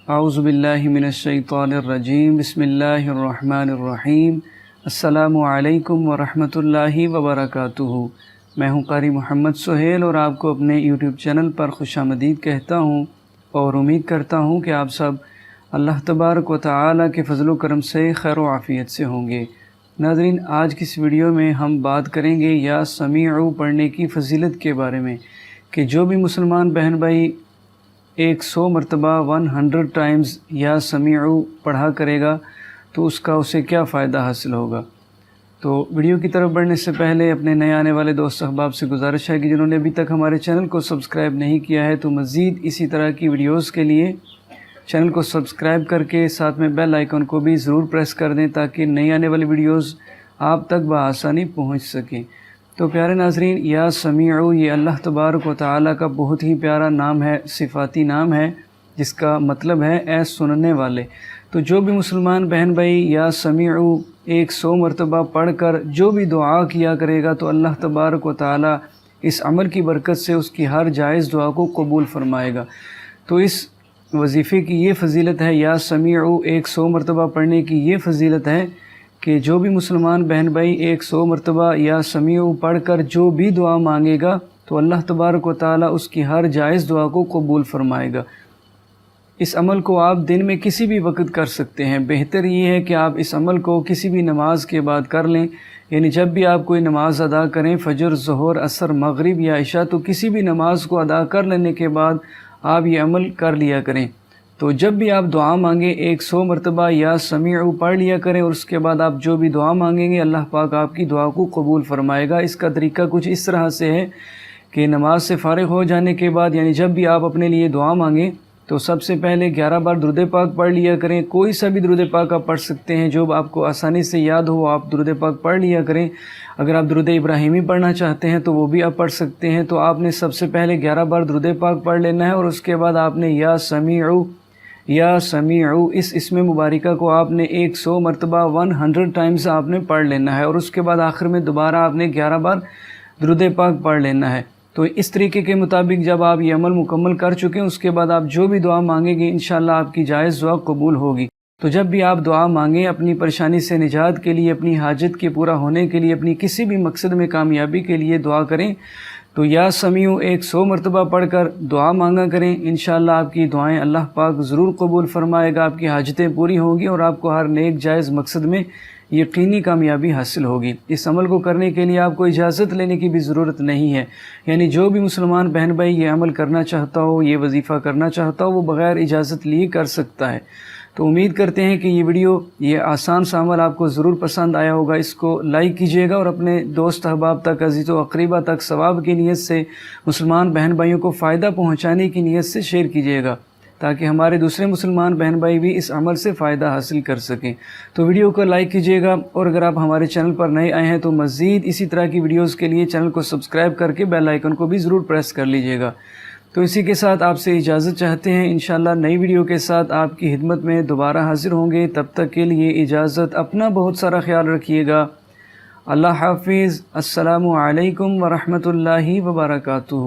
اعوذ باللہ من الشیطان الرجیم بسم اللہ الرحمن الرحیم السلام علیکم ورحمۃ اللہ وبرکاتہ۔ میں ہوں قاری محمد سہیل اور آپ کو اپنے یوٹیوب چینل پر خوش آمدید کہتا ہوں اور امید کرتا ہوں کہ آپ سب اللہ تبارک و تعالی کے فضل و کرم سے خیر و عافیت سے ہوں گے۔ ناظرین، آج کی اس ویڈیو میں ہم بات کریں گے یا سمیعو پڑھنے کی فضیلت کے بارے میں کہ جو بھی مسلمان بہن بھائی 100 مرتبہ 100 ٹائمز یا سمیعو پڑھا کرے گا تو اسے کیا فائدہ حاصل ہوگا۔ تو ویڈیو کی طرف بڑھنے سے پہلے اپنے نئے آنے والے دوست احباب سے گزارش ہے کہ جنہوں نے ابھی تک ہمارے چینل کو سبسکرائب نہیں کیا ہے تو مزید اسی طرح کی ویڈیوز کے لیے چینل کو سبسکرائب کر کے ساتھ میں بیل آئیکن کو بھی ضرور پریس کر دیں تاکہ نئی آنے والی ویڈیوز آپ تک بآسانی پہنچ سکیں۔ تو پیارے ناظرین، یا سمیعو یہ اللہ تبارک و تعالیٰ کا بہت ہی پیارا نام ہے، صفاتی نام ہے جس کا مطلب ہے اے سننے والے۔ تو جو بھی مسلمان بہن بھائی یا سمیعو 100 مرتبہ پڑھ کر جو بھی دعا کیا کرے گا تو اللہ تبارک و تعالیٰ اس عمل کی برکت سے اس کی ہر جائز دعا کو قبول فرمائے گا۔ تو اس وظیفے کی یہ فضیلت ہے، یا سمیعو 100 مرتبہ پڑھنے کی یہ فضیلت ہے کہ جو بھی مسلمان بہن بھائی 100 مرتبہ یا سمیعو پڑھ کر جو بھی دعا مانگے گا تو اللہ تبارک و تعالیٰ اس کی ہر جائز دعا کو قبول فرمائے گا۔ اس عمل کو آپ دن میں کسی بھی وقت کر سکتے ہیں۔ بہتر یہ ہے کہ آپ اس عمل کو کسی بھی نماز کے بعد کر لیں، یعنی جب بھی آپ کوئی نماز ادا کریں، فجر، ظہر، عصر، مغرب یا عشاء، تو کسی بھی نماز کو ادا کر لینے کے بعد آپ یہ عمل کر لیا کریں۔ تو جب بھی آپ دعا مانگیں 100 مرتبہ یا سمیعو پڑھ لیا کریں اور اس کے بعد آپ جو بھی دعا مانگیں گے اللہ پاک آپ کی دعا کو قبول فرمائے گا۔ اس کا طریقہ کچھ اس طرح سے ہے کہ نماز سے فارغ ہو جانے کے بعد، یعنی جب بھی آپ اپنے لیے دعا مانگیں تو سب سے پہلے 11 بار درود پاک پڑھ لیا کریں۔ کوئی سا بھی درود پاک آپ پڑھ سکتے ہیں، جو آپ کو آسانی سے یاد ہو آپ درود پاک پڑھ لیا کریں۔ اگر آپ درود ابراہیمی پڑھنا چاہتے ہیں تو وہ بھی آپ پڑھ سکتے ہیں۔ تو آپ نے سب سے پہلے 11 بار درود پاک پڑھ لینا ہے اور اس کے بعد آپ نے یا سمیعو اس اسم مبارکہ کو آپ نے 100 مرتبہ 100 ٹائمز آپ نے پڑھ لینا ہے اور اس کے بعد آخر میں دوبارہ آپ نے 11 بار درود پاک پڑھ لینا ہے۔ تو اس طریقے کے مطابق جب آپ یہ عمل مکمل کر چکے ہیں اس کے بعد آپ جو بھی دعا مانگیں گے انشاءاللہ آپ کی جائز دعا قبول ہوگی۔ تو جب بھی آپ دعا مانگیں اپنی پریشانی سے نجات کے لیے، اپنی حاجت کے پورا ہونے کے لیے، اپنی کسی بھی مقصد میں کامیابی کے لیے دعا کریں تو یا سمیعو 100 مرتبہ پڑھ کر دعا مانگا کریں۔ انشاءاللہ آپ کی دعائیں اللہ پاک ضرور قبول فرمائے گا، آپ کی حاجتیں پوری ہوں گی اور آپ کو ہر نیک جائز مقصد میں یقینی کامیابی حاصل ہوگی۔ اس عمل کو کرنے کے لیے آپ کو اجازت لینے کی بھی ضرورت نہیں ہے، یعنی جو بھی مسلمان بہن بھائی یہ عمل کرنا چاہتا ہو، یہ وظیفہ کرنا چاہتا ہو، وہ بغیر اجازت لیے کر سکتا ہے۔ تو امید کرتے ہیں کہ یہ ویڈیو، یہ آسان سا عمل آپ کو ضرور پسند آیا ہوگا۔ اس کو لائک کیجیے گا اور اپنے دوست احباب تک، عزیز و اقربا تک ثواب کی نیت سے، مسلمان بہن بھائیوں کو فائدہ پہنچانے کی نیت سے شیئر کیجیے گا تاکہ ہمارے دوسرے مسلمان بہن بھائی بھی اس عمل سے فائدہ حاصل کر سکیں۔ تو ویڈیو کو لائک کیجیے گا اور اگر آپ ہمارے چینل پر نئے آئے ہیں تو مزید اسی طرح کی ویڈیوز کے لیے چینل کو سبسکرائب کر کے بیل آئیکن کو بھی ضرور پریس کر لیجیے گا۔ تو اسی کے ساتھ آپ سے اجازت چاہتے ہیں، انشاءاللہ نئی ویڈیو کے ساتھ آپ کی خدمت میں دوبارہ حاضر ہوں گے۔ تب تک کے لیے اجازت، اپنا بہت سارا خیال رکھیے گا۔ اللہ حافظ۔ السلام علیکم ورحمۃ اللہ وبرکاتہ۔